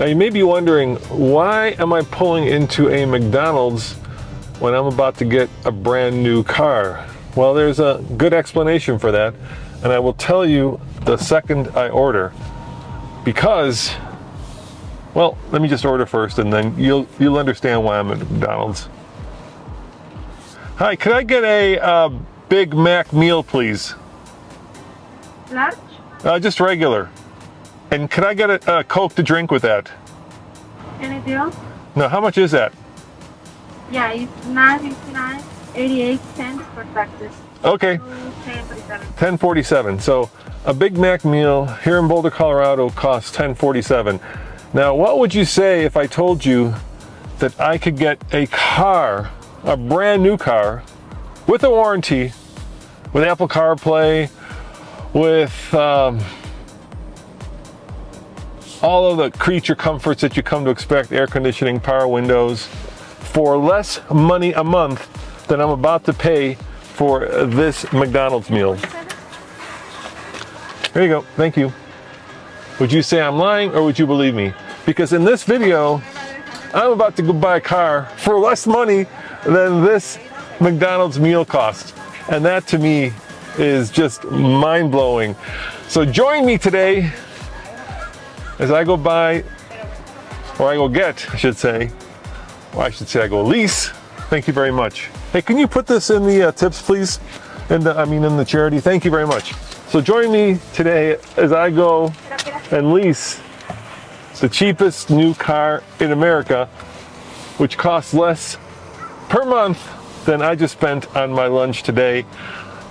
Now you may be wondering, why am I pulling into a McDonald's when I'm about to get a brand new car? Well, there's a good explanation for that, and I will tell you the second I order. Because, well, let me just order first, and then you'll understand why I'm at McDonald's. Hi, could I get a Big Mac meal, please? Large? Just regular. And could I get a Coke to drink with that? Anything else? No, how much is that? Yeah, it's $9.59, 88 cents for taxes. Okay. $10.47. $10.47. So a Big Mac meal here in Boulder, Colorado costs $10.47. Now, what would you say if I told you that I could get a car, a brand new car, with a warranty, with Apple CarPlay, with all of the creature comforts that you come to expect, air conditioning, power windows, for less money a month than I'm about to pay for this McDonald's meal? There you go, thank you. Would you say I'm lying, or would you believe me? Because in this video, I'm about to go buy a car for less money than this McDonald's meal costs. And that to me is just mind-blowing. So join me today as I go buy, or I go get, I should say, or I should say I go lease. Thank you very much. Hey, can you put this in the tips, please? In the charity. Thank you very much. So join me today as I go and lease the cheapest new car in America, which costs less per month than I just spent on my lunch today.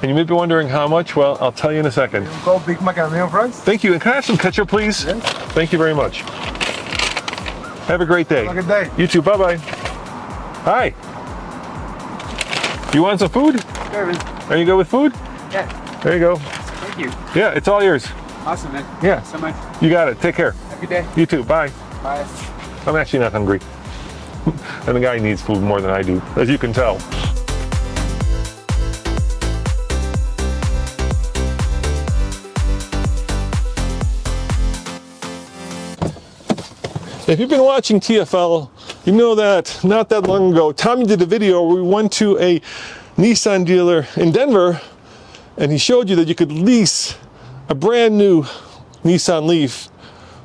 And you may be wondering how much. Well, I'll tell you in a second. Go Big Mac and meal fries. Thank you. And can I have some ketchup, please? Yes. Thank you very much. Have a great day. Have a good day. You too. Bye-bye. Hi. You want some food? Sure, man. Are you good with food? Yeah. There you go. Thank you. Yeah, it's all yours. Awesome, man. Yeah. Thanks so much. You got it. Take care. Have a good day. You too. Bye. Bye. I'm actually not hungry. And the guy needs food more than I do, as you can tell. If you've been watching TFL, you know that not that long ago, Tommy did a video where we went to a Nissan dealer in Denver, and he showed you that you could lease a brand new Nissan Leaf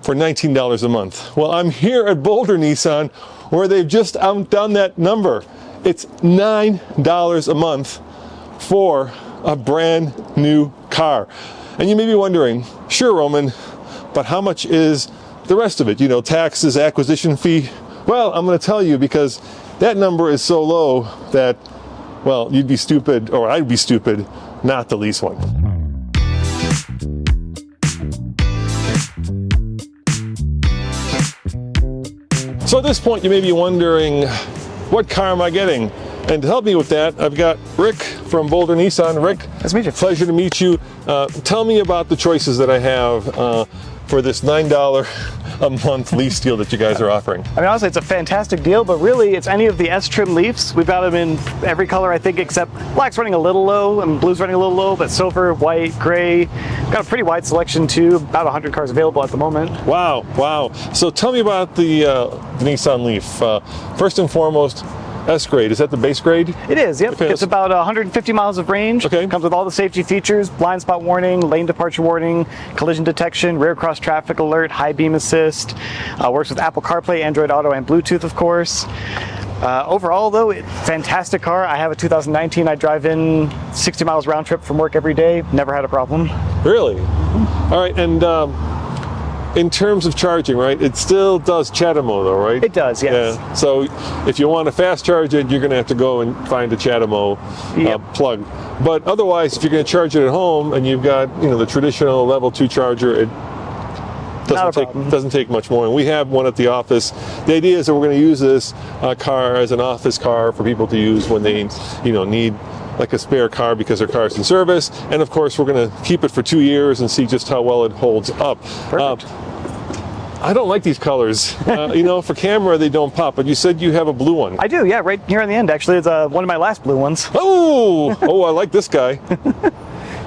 for $19 a month. Well, I'm here at Boulder Nissan, where they've just outdone that number. It's $9 a month for a brand new car. And you may be wondering, sure, Roman, but how much is the rest of it? You know, taxes, acquisition fee? Well, I'm going to tell you, because that number is so low that, well, you'd be stupid, or I'd be stupid, not to lease one. So at this point, you may be wondering, what car am I getting? And to help me with that, I've got Rick from Boulder Nissan. Rick, Nice to meet you. Pleasure to meet you. Tell me about the choices that I have for this $9 a month lease deal that you guys are offering. I mean, honestly, it's a fantastic deal, but really it's any of the S-trim Leafs. We've got them in every color, I think, except black's running a little low and blue's running a little low, but silver, white, gray. Got a pretty wide selection too, about 100 cars available at the moment. Wow, wow. So tell me about the Nissan Leaf. First and foremost, S-grade, is that the base grade? It is, yep. Okay, It's about 150 miles of range. Okay. Comes with all the safety features: blind spot warning, lane departure warning, collision detection, rear cross traffic alert, high beam assist. Works with Apple CarPlay, Android Auto, and Bluetooth, of course. Overall, though, fantastic car. I have a 2019. I drive in 60 miles round trip from work every day. Never had a problem. Really? All right, and in terms of charging, right, it still does CHAdeMO though, right? It does, yes. Yeah. So if you want to fast charge it, you're going to have to go and find a CHAdeMO plug. But otherwise, if you're going to charge it at home and you've got, you know, the traditional level 2 charger, it doesn't take much more. And we have one at the office. The idea is that we're going to use this car as an office car for people to use when they, you know, need like a spare car because their car's in service. And of course, we're going to keep it for 2 years and see just how well it holds up. Perfect. I don't like these colors. You know, for camera they don't pop, but you said you have a blue one. I do, yeah, right here on the end, actually. It's one of my last blue ones. Oh, I like this guy.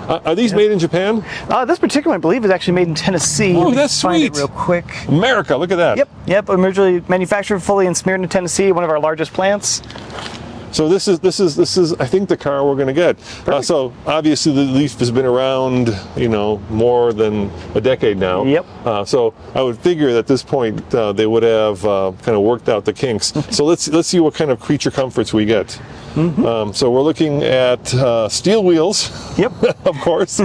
Are these made in Japan? This particular, I believe, is actually made in Tennessee. Oh, Let me that's find it sweet. real quick. America, look at that. Yep. Originally manufactured fully in Smyrna, Tennessee, one of our largest plants. So this is I think the car we're going to get. So obviously the Leaf has been around, more than a decade now. Yep. So I would figure that at this point they would have kind of worked out the kinks. So let's see what kind of creature comforts we get. So we're looking at steel wheels. Yep. Of course.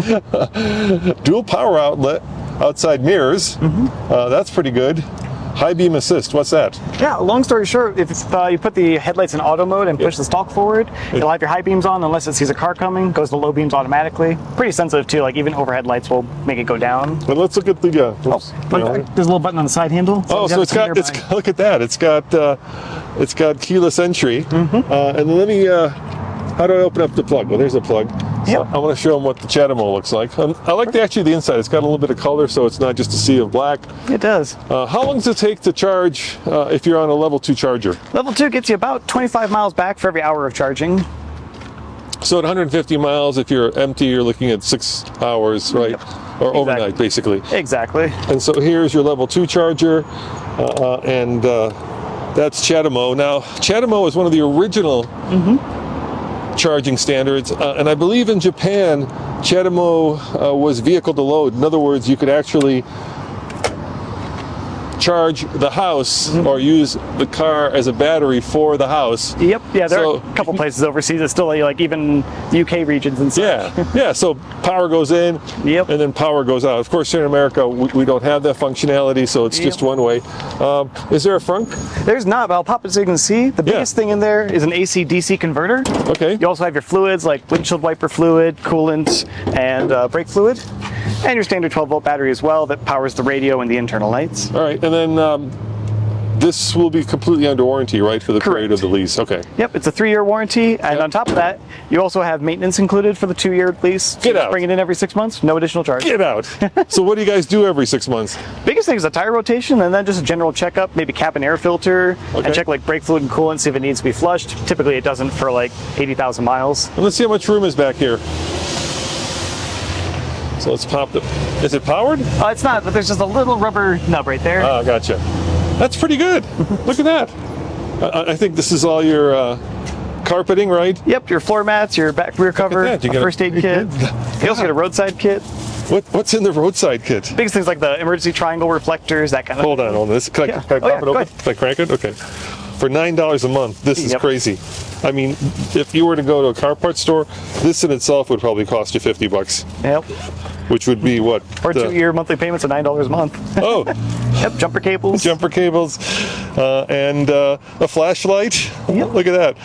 Dual power outlet, outside mirrors. That's pretty good. High beam assist, what's that? Yeah, long story short, if you put the headlights in auto mode and push the stalk forward, it'll have your high beams on unless it sees a car coming, goes to low beams automatically. Pretty sensitive too, like even overhead lights will make it go down. But let's look at the There's a little button on the side handle. Oh, so it's look at that. It's got keyless entry. And then let me how do I open up the plug? Well, there's a plug. So I want to show them what the Chatamo looks like. I like the inside. It's got a little bit of color, so it's not just a sea of black. It does. How long does it take to charge if you're on a level 2 charger? Level 2 gets you about 25 miles back for every hour of charging. So at 150 miles, if you're empty, you're looking at 6 hours, right? Or overnight, basically. Exactly. And so here's your level 2 charger, and that's Chatamo. Now, Chatamo is one of the original charging standards, and I believe in Japan, Chatamo was vehicle to load. In other words, you could actually charge the house or use the car as a battery for the house. Yep. Yeah, there are a couple places overseas that still like even the UK regions and such. Yeah. So power goes in, Yep. and then power goes out. Of course, here in America, we don't have that functionality, so it's just one way. Is there a front? There's not, but I'll pop it so you can see. The biggest thing in there is an AC/DC converter. Okay. You also have your fluids like windshield wiper fluid, coolant, and brake fluid. And your standard 12-volt battery as well that powers the radio and the internal lights. All right, and then this will be completely under warranty, right, for the period of the lease? Okay. Yep, it's a 3-year warranty, and on top of that, you also have maintenance included for the 2-year lease. Get out. Bring it in every 6 months, no additional charge. Get out. So what do you guys do every 6 months? Biggest thing is a tire rotation, and then just a general checkup, maybe cap and air filter, and check like brake fluid and coolant, see if it needs to be flushed. Typically it doesn't for like 80,000 miles. And let's see how much room is back here. So let's pop it. Is it powered? It's not, but there's just a little rubber nub right there. Oh, gotcha. That's pretty good. Look at that. I think this is all your carpeting, right? Yep, your floor mats, your back rear cover, a first aid kit. You also get a roadside kit. What's in the roadside kit? Biggest things like the emergency triangle reflectors, that kind of Hold on. This. Can I pop it open? go ahead. Can I crank it? Okay. For $9 a month, this is crazy. I mean, if you were to go to a car parts store, this in itself would probably cost you $50. Yep. Which would be what? Or 2-year monthly payments of $9 a month. Oh. Yep, jumper cables. Jumper cables, and a flashlight. Yep. Look at that.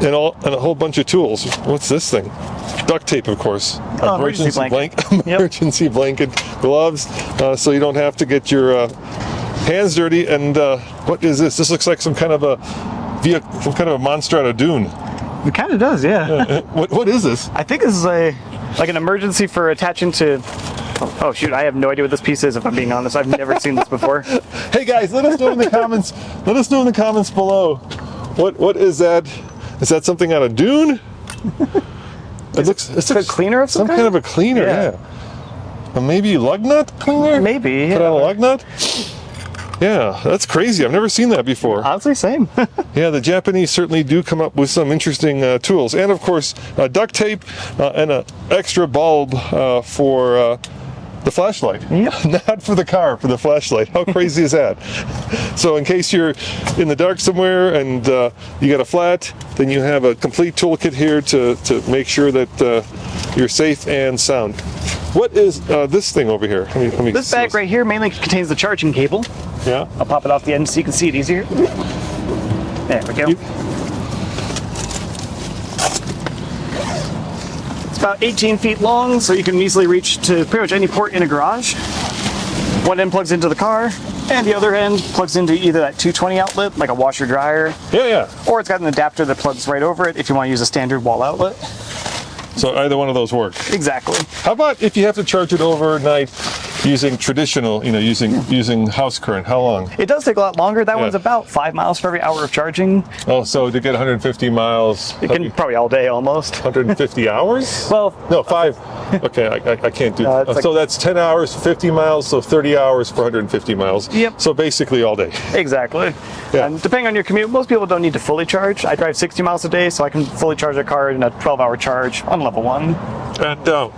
And a whole bunch of tools. What's this thing? Duct tape, of course. Emergency blanket. Emergency blanket. Gloves, so you don't have to get your hands dirty. And what is this? This looks like some kind of a monster out of Dune. It kind of does, yeah. What is this? I think this is like an emergency for attaching to. Oh shoot! I have no idea what this piece is. If I'm being honest, I've never seen this before. Hey guys, let us know in the comments. Let us know in the comments below. What is that? Is that something out of Dune? It's a cleaner of some kind of a cleaner, yeah. Maybe lug nut cleaner? Maybe. Put on a lug nut? Yeah, that's crazy. I've never seen that before. Honestly, same. Yeah, the Japanese certainly do come up with some interesting tools. And of course, duct tape and an extra bulb for the flashlight. Yep. Not for the car, for the flashlight. How crazy is that? So in case you're in the dark somewhere and you got a flat, then you have a complete toolkit here to make sure that you're safe and sound. What is this thing over here? Let me This bag right here mainly contains the charging cable. Yeah. I'll pop it off the end so you can see it easier. There we go. It's about 18 feet long, so you can easily reach to pretty much any port in a garage. One end plugs into the car, and the other end plugs into either that 220 outlet, like a washer dryer. Yeah. Or it's got an adapter that plugs right over it if you want to use a standard wall outlet. So either one of those work. Exactly. How about if you have to charge it overnight using traditional, using house current? How long? It does take a lot longer. That Yeah. one's about 5 miles for every hour of charging. Oh, so to get 150 miles, It can probably all day almost. 150 hours? Well, No, 5. Okay, I can't do that. it's So that's 10 hours, 50 miles, so 30 hours for 150 miles. Yep. So basically all day. exactly. Yeah. And depending on your commute, most people don't need to fully charge. I drive 60 miles a day, so I can fully charge a car in a 12-hour charge on level 1. And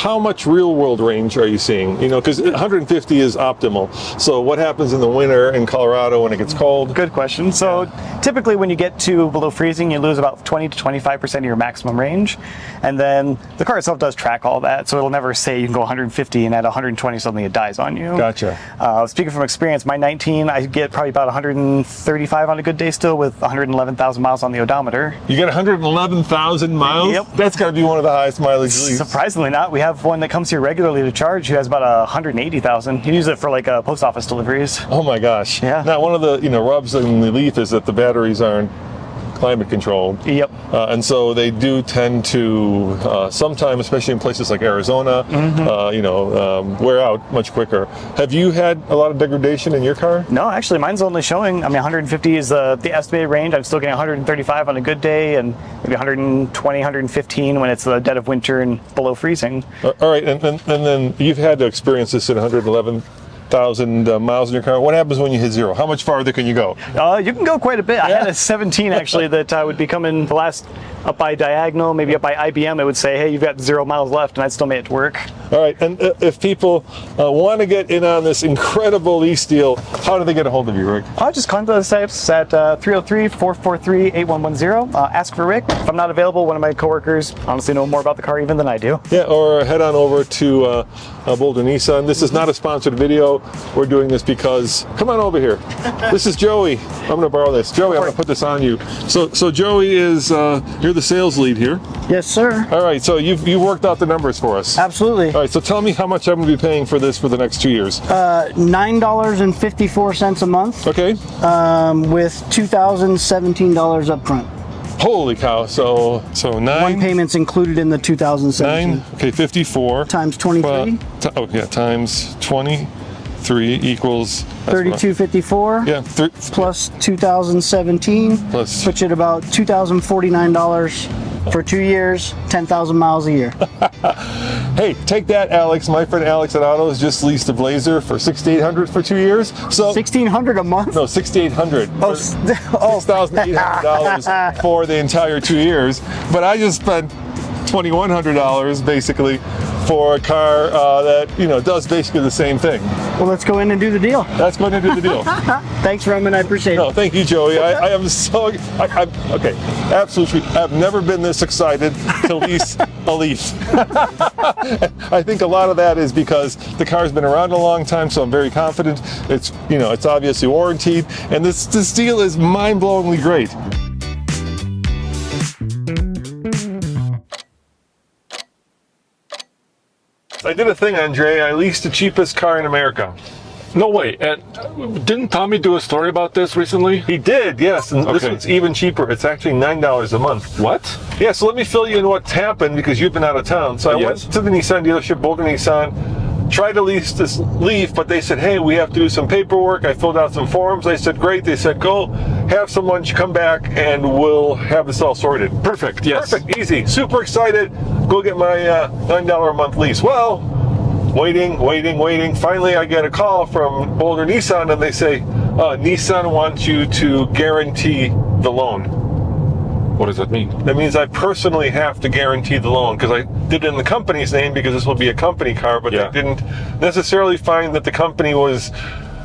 how much real world range are you seeing? Because 150 is optimal. So what happens in the winter in Colorado when it gets cold? Good question. So typically when you get to below freezing, you lose about 20 to 25% of your maximum range. And then the car itself does track all that. So it'll never say you can go 150 and at 120 something it dies on you. Gotcha. Speaking from experience, my 19, I get probably about 135 on a good day still with 111,000 miles on the odometer. You get 111,000 miles? Yep. That's got to be one of the highest mileage leases. Surprisingly not. We have one that comes here regularly to charge who has about 180,000. You use it for like post office deliveries. Oh my gosh. Yeah. Now, one of the rubs in the Leaf is that the batteries aren't climate controlled. Yep. And so they do tend to, sometimes, especially in places like Arizona, wear out much quicker. Have you had a lot of degradation in your car? No, actually, mine's only showing, 150 is the estimated range. I'm still getting 135 on a good day and maybe 120, 115 when it's the dead of winter and below freezing. All right, and then you've had to experience this at 111,000 miles in your car. What happens when you hit zero? How much farther can you go? You can go quite a bit. I had a 17 actually that would be coming the last up by Diagonal, maybe up by IBM. It would say, hey, you've got 0 miles left, and I'd still made it to work. All right, and if people want to get in on this incredible lease deal, how do they get a hold of you, Rick? I'll just contact us at 303-443-8110. Ask for Rick. If I'm not available, one of my coworkers honestly know more about the car even than I do. Yeah, or head on over to Boulder Nissan. This is not a sponsored video. We're doing this because, come on over here. This is Joey. I'm going to borrow this. Joey, I'm going to put this on you. So Joey is, you're the sales lead here. Yes, sir. All right, so you've worked out the numbers for us. Absolutely. All right, so tell me how much I'm going to be paying for this for the next 2 years. $9.54 a month Okay. with $2,017 up front. Holy cow. So One 9, payment's included in the 2017. 9, okay, 54. Times 23. Times 23 equals... that's what I- 32.54 Yeah, plus 2017 Plus- puts you at about $2,049 for 2 years, 10,000 miles a year. Hey, take that, Alex. My friend Alex at Autos just leased a Blazer for $6,800 for 2 years. So $1,600 a month? no, $6,800. Oh, $6,800 for the entire 2 years. But I just spent $2,100 basically for a car that does basically the same thing. well, let's go in and do the deal. That's going to do the deal. Thanks, Roman. I appreciate No, it. thank you, Joey. I am so okay. Absolutely, I've never been this excited to lease a Leaf. I think a lot of that is because the car's been around a long time, so I'm very confident. It's it's obviously warranted, and this deal is mind-blowingly great. I did a thing, Andre. I leased the cheapest car in America. No way. And didn't Tommy do a story about this recently? He did, yes, and this Okay. one's even cheaper. It's actually $9 a month. What? Yeah, so let me fill you in what's happened because you've been out of town. So I Yes. went to the Nissan dealership, Boulder Nissan, tried to lease this Leaf, but they said, hey, we have to do some paperwork. I filled out some forms. I said, great. They said, go have some lunch, come back, and we'll have this all sorted. Perfect. Yes. Perfect, easy. Super excited. Go get my $9 a month lease. Well, waiting. Finally, I get a call from Boulder Nissan, and they say, Nissan wants you to guarantee the loan. What does that mean? That means I personally have to guarantee the loan because I did it in the company's name because this will be a company car, but Yeah. they didn't necessarily find that the company was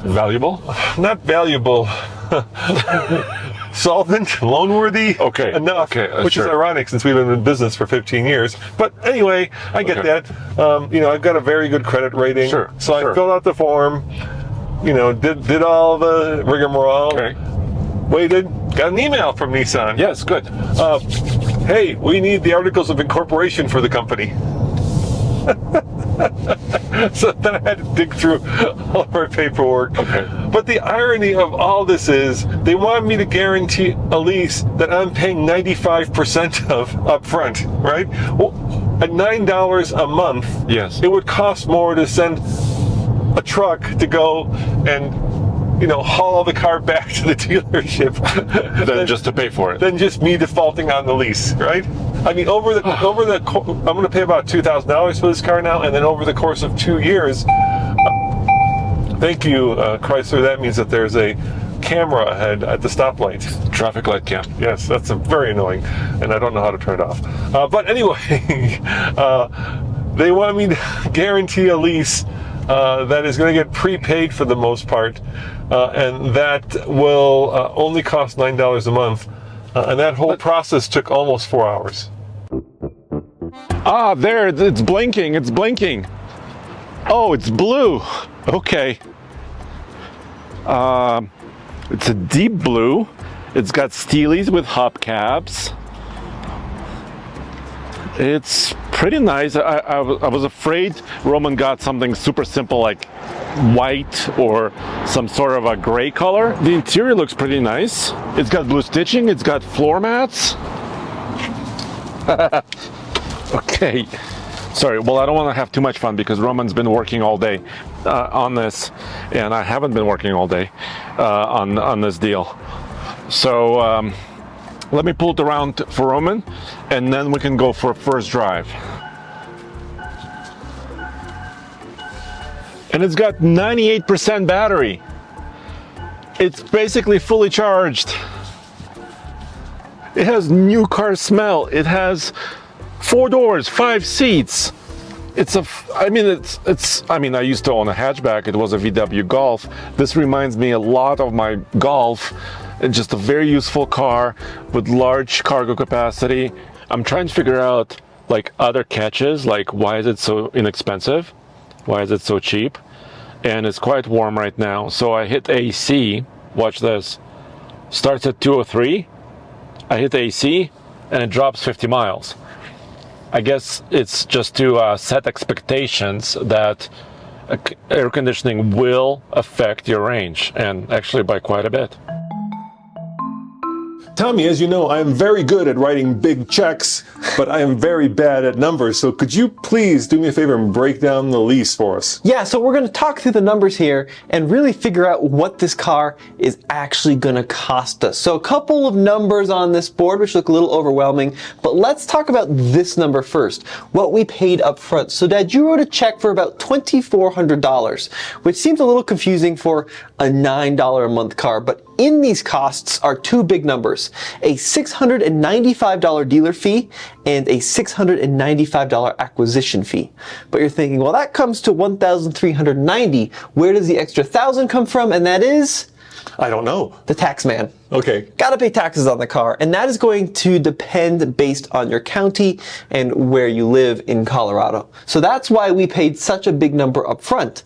Valuable? not valuable, solvent, loan-worthy Okay, enough, okay, which is sure. ironic since we've been in business for 15 years. But anyway, I get Okay. that. I've got a very good credit rating. Sure, So I sure. filled out the form, did all the rigmarole, Okay. waited, got an email from Nissan. Yes, good. Hey, we need the articles of incorporation for the company. So then I had to dig through all of our paperwork. Okay. But the irony of all this is they want me to guarantee a lease that I'm paying 95% of up front, right? Well, at $9 a month, Yes. it would cost more to send a truck to go and haul the car back to the dealership Then just to pay for it. than just me defaulting on the lease, right? I mean, I'm going to pay about $2,000 for this car now, and then over the course of 2 years, thank you, Chrysler. That means that there's a camera ahead at the stoplight. Traffic light cam. Yes, that's very annoying, and I don't know how to turn it off. But anyway, they want me to guarantee a lease that is going to get prepaid for the most part, and that will only cost $9 a month. And that whole process took almost 4 hours. Ah, there, it's blinking, it's blinking. Oh, it's blue. Okay. It's a deep blue. It's got steelies with hubcaps. It's pretty nice. I was afraid Roman got something super simple like white or some sort of a gray color. The interior looks pretty nice. It's got blue stitching. It's got floor mats. Okay. Sorry, well, I don't want to have too much fun because Roman's been working all day on this, and I haven't been working all day on this deal. So let me pull it around for Roman, and then we can go for a first drive. And it's got 98% battery. It's basically fully charged. It has new car smell. It has 4 doors, 5 seats. I used to own a hatchback. It was a VW Golf. This reminds me a lot of my Golf. It's just a very useful car with large cargo capacity. I'm trying to figure out like other catches, like why is it so inexpensive? Why is it so cheap? And it's quite warm right now. So I hit AC, watch this. Starts at 203. I hit AC and it drops 50 miles. I guess it's just to set expectations that air conditioning will affect your range, and actually by quite a bit. Tommy, as you know, I am very good at writing big checks, but I am very bad at numbers. So could you please do me a favor and break down the lease for us? Yeah, so we're going to talk through the numbers here and really figure out what this car is actually going to cost us. So a couple of numbers on this board, which look a little overwhelming, but let's talk about this number first, what we paid up front. So Dad, you wrote a check for about $2,400, which seems a little confusing for a $9 a month car, but in these costs are 2 big numbers, a $695 dealer fee and a $695 acquisition fee. But you're thinking, well, that comes to $1,390. Where does the extra $1,000 come from? And that is? I don't know. The tax man. Okay. Gotta pay taxes on the car, and that is going to depend based on your county and where you live in Colorado. So that's why we paid such a big number up front.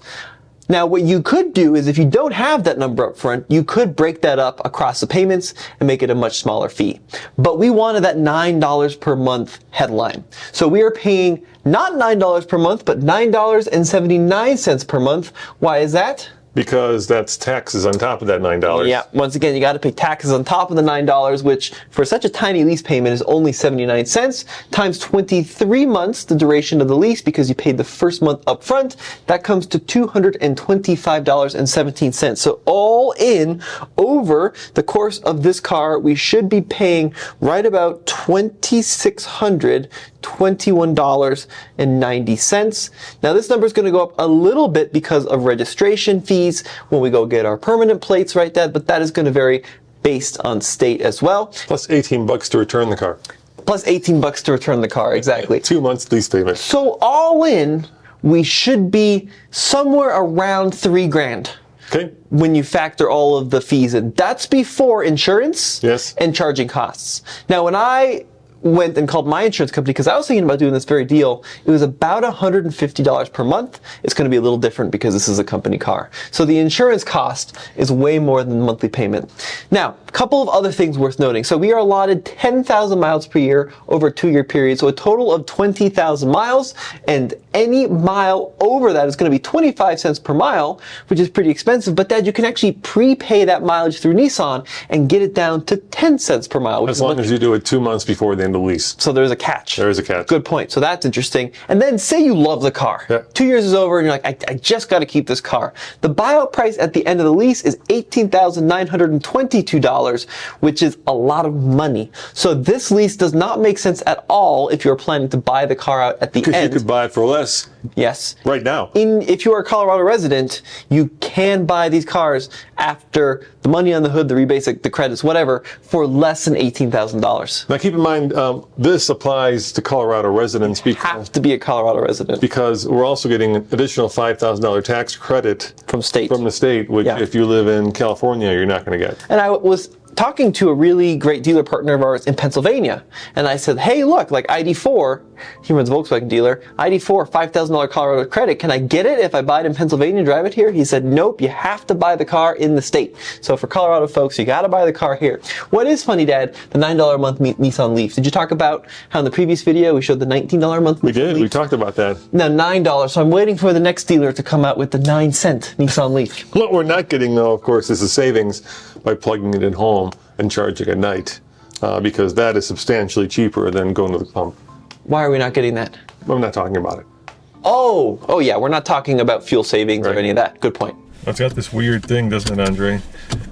Now, what you could do is if you don't have that number up front, you could break that up across the payments and make it a much smaller fee. But we wanted that $9 per month headline. So we are paying not $9 per month, but $9.79 per month. Why is that? Because that's taxes on top of that $9. Yeah, once again, you got to pay taxes on top of the $9, which for such a tiny lease payment is only 79 cents, times 23 months, the duration of the lease, because you paid the first month up front. That comes to $225.17. So all in, over the course of this car, we should be paying right about $2,621.90. Now this number is going to go up a little bit because of registration fees when we go get our permanent plates, right, Dad? But that is going to vary based on state as well. Plus $18 to return the car. Plus $18 to return the car, exactly. 2 months lease payment. So all in, we should be somewhere around $3,000. Okay. When you factor all of the fees in. That's before insurance Yes. and charging costs. Now, when I went and called my insurance company, because I was thinking about doing this very deal, it was about $150 per month. It's going to be a little different because this is a company car. So the insurance cost is way more than the monthly payment. Now, Couple of other things worth noting. So we are allotted 10,000 miles per year over a 2-year period, so a total of 20,000 miles, and any mile over that is going to be 25 cents per mile, which is pretty expensive. But Dad, you can actually prepay that mileage through Nissan and get it down to 10 cents per mile. As long as you do it 2 months before the end of the lease. So there's a catch. There is a catch. Good point. So that's interesting. And then say you love the car. Yeah. 2 years is over and you're like, I just got to keep this car. The buyout price at the end of the lease is $18,922, which is a lot of money. So this lease does not make sense at all if you're planning to buy the car out at the Because end. you could buy it for less Yes. right now. If you are a Colorado resident, you can buy these cars after the money on the hood, the rebates, the credits, whatever, for less than $18,000. Now keep in mind, this applies to Colorado residents Have to be a Colorado resident because we're also getting an additional $5,000 tax credit from the state, which Yeah. if you live in California, you're not going to get. And I was talking to a really great dealer partner of ours in Pennsylvania, and I said, hey, look, like ID4, he runs a Volkswagen dealer, ID4, $5,000 Colorado credit, can I get it if I buy it in Pennsylvania and drive it here? He said, nope, you have to buy the car in the state. So for Colorado folks, you got to buy the car here. What is funny, Dad, the $9 a month Nissan Leaf. Did you talk about how in the previous video we showed the $19 a month We Nissan did. Leaf? We talked about that. Now $9, so I'm waiting for the next dealer to come out with the 9-cent Nissan Leaf. What we're not getting, though, of course, is the savings by plugging it in home and charging at night, because that is substantially cheaper than going to the pump. Why are we not getting that? I'm not talking about it. Oh yeah, we're not talking about fuel savings or Right. any of that. Good point. It's got this weird thing, doesn't it, Andre?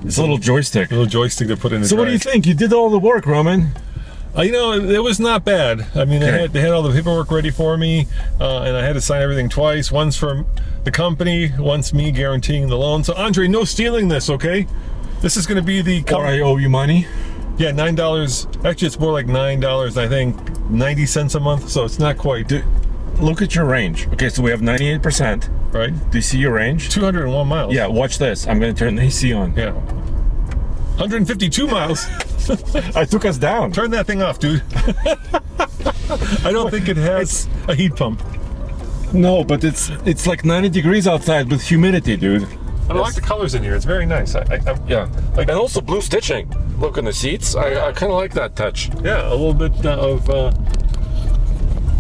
It's a little joystick. A little joystick to put in the So what do you think? You did all the work, Roman. You know, it was not bad. I mean, Okay. they had all the paperwork ready for me, and I had to sign everything twice. Once from the company, once me guaranteeing the loan. So, Andre, no stealing this, okay? This is going to be the... Or I owe you money. Yeah, $9. Actually, it's more like $9, I think, 90 cents a month, so it's not quite... Look at your range. Okay, so we have 98%. Right? Do you see your range? 201 miles. Yeah, watch this. I'm going to turn the AC on. Yeah. 152 miles. I took us down. Turn that thing off, dude. I don't think it has a heat pump. No, but it's like 90 degrees outside with humidity, dude. I like the colors in here. It's very nice. Yeah, and also blue stitching. Look in the seats. I kind of like that touch. Yeah, a little bit of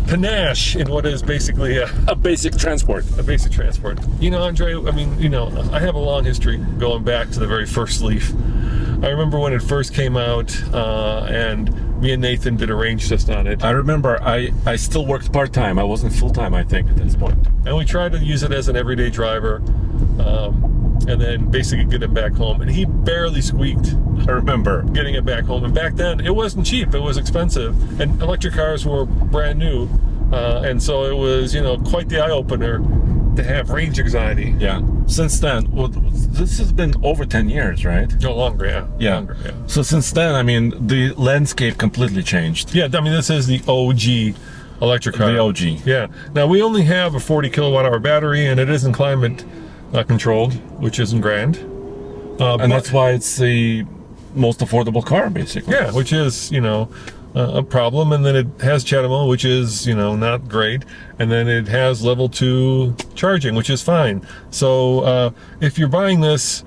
panache in what is basically A basic transport. a basic transport. You know, Andre, I mean, you know, I have a long history going back to the very first Leaf. I remember when it first came out, and me and Nathan did a range test on it. I remember I still worked part-time. I wasn't full-time, I think, at this point. And we tried to use it as an everyday driver, and then basically get him back home. And he barely squeaked. I remember. Getting it back home. And back then, it wasn't cheap. It was expensive. And electric cars were brand new. And so it was, you know, quite the eye-opener to have range anxiety. Yeah. Since then, well, this has been over 10 years, right? No, longer, yeah. Yeah. Longer, yeah. So since then, I mean, the landscape completely changed. Yeah, I mean, this is the OG electric car. The OG. Yeah. Now, we only have a 40 kilowatt hour battery, and it isn't climate controlled, which isn't grand. And that's why it's the most affordable car, basically. Yeah, which is, you know, a problem. And then it has CHAdeMO, which is, you know, not great. And then it has level 2 charging, which is fine. So if you're buying this,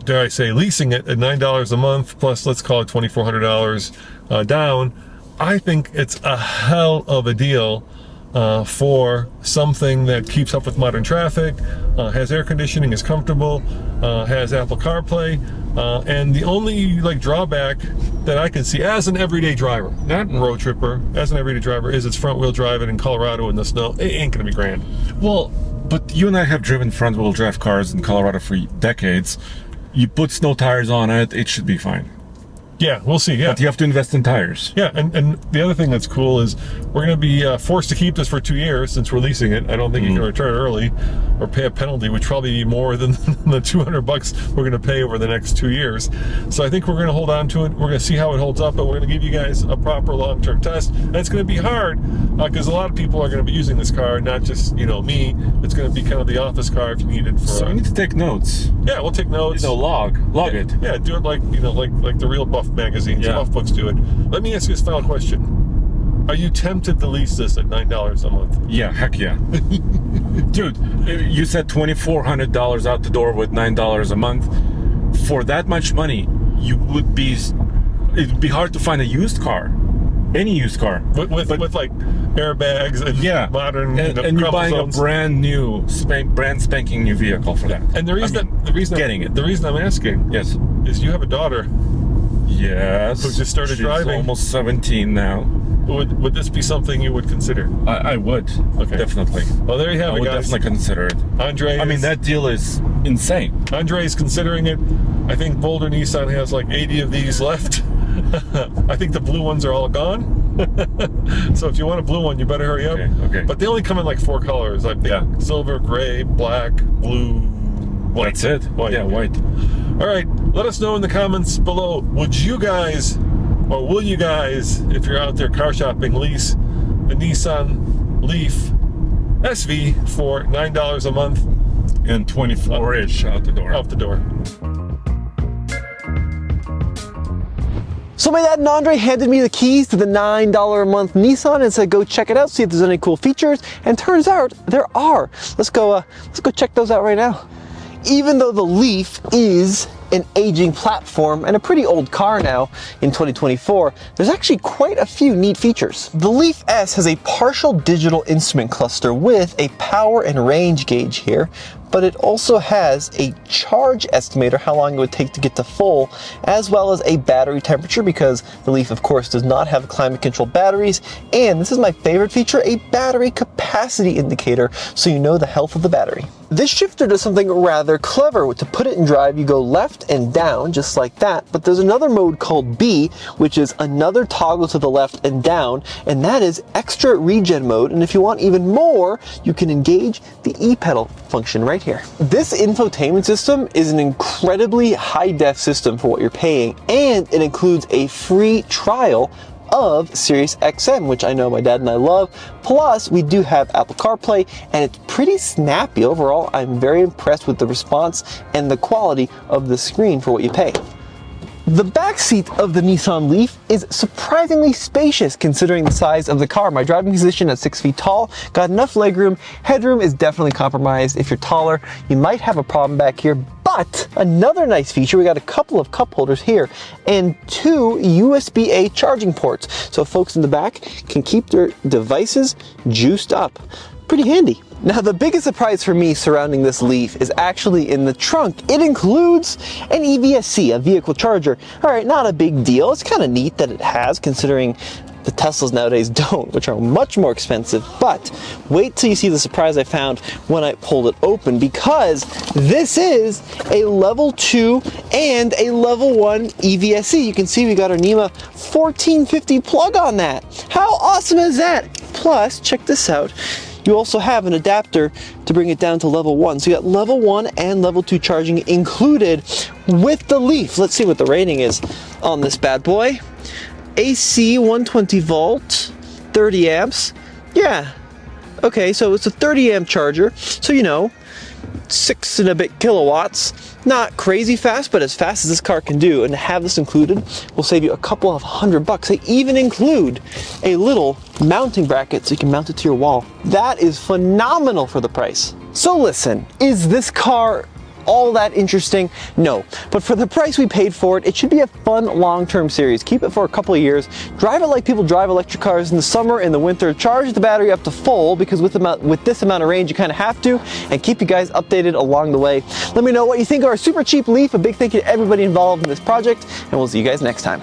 dare I say, leasing it at $9 a month, plus let's call it $2,400 down, I think it's a hell of a deal for something that keeps up with modern traffic, has air conditioning, is comfortable, has Apple CarPlay, and the only like drawback that I can see as an everyday driver, not a road tripper, as an everyday driver, is it's front wheel drive, and in Colorado in the snow, it ain't gonna be grand. Well, but you and I have driven front-wheel drive cars in Colorado for decades. You put snow tires on it, it should be fine. Yeah, we'll see. Yeah. But you have to invest in tires. Yeah, and the other thing that's cool is we're going to be forced to keep this for 2 years since we're leasing it. I don't think you can return it early or pay a penalty, which probably be more than the $200 we're going to pay over the next 2 years. So I think we're going to hold on to it. We're going to see how it holds up, but we're going to give you guys a proper long-term test. And it's going to be hard because a lot of people are going to be using this car, not just, you know, me. It's going to be kind of the office car if you need it for. So we need to take notes. Yeah, we'll take notes. You know, log it. Yeah, do it like, you know, like the real Buff magazines, Yeah. Buff books do it. Let me ask you this final question. Are you tempted to lease this at $9 a month? Yeah, heck yeah. Dude, you said $2,400 out the door with $9 a month. For that much money, it'd be hard to find a used car, any used car, with like airbags and modern and you're buying a zones. brand new, brand spanking new vehicle for that. And the reason I'm asking, Yes. is you have a daughter Yes. who just started She's driving. almost 17 now. Would this be something you would consider? I would. Okay. Definitely. Well, there you have I it, would guys. definitely consider it. Andre, I mean, that deal is insane. Andre is considering it. I think Boulder Nissan has like 80 of these left. I think the blue ones are all gone. So if you want a blue one, you better hurry up. Okay. But they only come in like 4 colors. I think silver, gray, black, blue, white. That's it. White. Yeah, white. All right. Let us know in the comments below. Would you guys, or will you guys, if you're out there car shopping, lease a Nissan Leaf SV for $9 a month And 24-ish out the door. off the door? So my dad and Andre handed me the keys to the $9 a month Nissan and said go check it out, see if there's any cool features, and turns out there are. Let's go check those out right now. Even though the Leaf is an aging platform and a pretty old car now in 2024, there's actually quite a few neat features. The Leaf S has a partial digital instrument cluster with a power and range gauge here, but it also has a charge estimator, how long it would take to get to full, as well as a battery temperature, because the Leaf, of course, does not have climate controlled batteries. And this is my favorite feature, a battery capacity indicator, so you know the health of the battery. This shifter does something rather clever. To put it in drive, you go left and down, just like that, but there's another mode called B, which is another toggle to the left and down, and that is extra regen mode. And if you want even more, you can engage the E-pedal function right here. This infotainment system is an incredibly high-def system for what you're paying, and it includes a free trial of Sirius XM, which I know my dad and I love. Plus, we do have Apple CarPlay, and it's pretty snappy overall. I'm very impressed with the response and the quality of the screen for what you pay. The back seat of the Nissan Leaf is surprisingly spacious considering the size of the car. My driving position at 6 feet tall, got enough legroom. Headroom is definitely compromised. If you're taller, you might have a problem back here. But another nice feature, we got a couple of cup holders here and 2 USB-A charging ports. So folks in the back can keep their devices juiced up. Pretty handy. Now, the biggest surprise for me surrounding this Leaf is actually in the trunk. It includes an EVSC, a vehicle charger. All right, not a big deal. It's kind of neat that it has, considering the Teslas nowadays don't, which are much more expensive. But wait till you see the surprise I found when I pulled it open, because this is a level 2 and a level 1 EVSC. You can see we got our NEMA 1450 plug on that. How awesome is that? Plus, check this out. You also have an adapter to bring it down to level 1. So you got level 1 and level 2 charging included with the Leaf. Let's see what the rating is on this bad boy. AC 120 volt, 30 amps. Yeah. Okay, so it's a 30 amp charger. So, you know, 6 and a bit kilowatts. Not crazy fast, but as fast as this car can do. And to have this included will save you a couple of $100. They even include a little mounting bracket so you can mount it to your wall. That is phenomenal for the price. So listen, is this car all that interesting? No, but for the price we paid for it, it should be a fun long-term series. Keep it for a couple of years, drive it like people drive electric cars in the summer, in the winter, charge the battery up to full, because with this amount of range you kind of have to, and keep you guys updated along the way. Let me know what you think of our super cheap Leaf. A big thank you to everybody involved in this project, and we'll see you guys next time.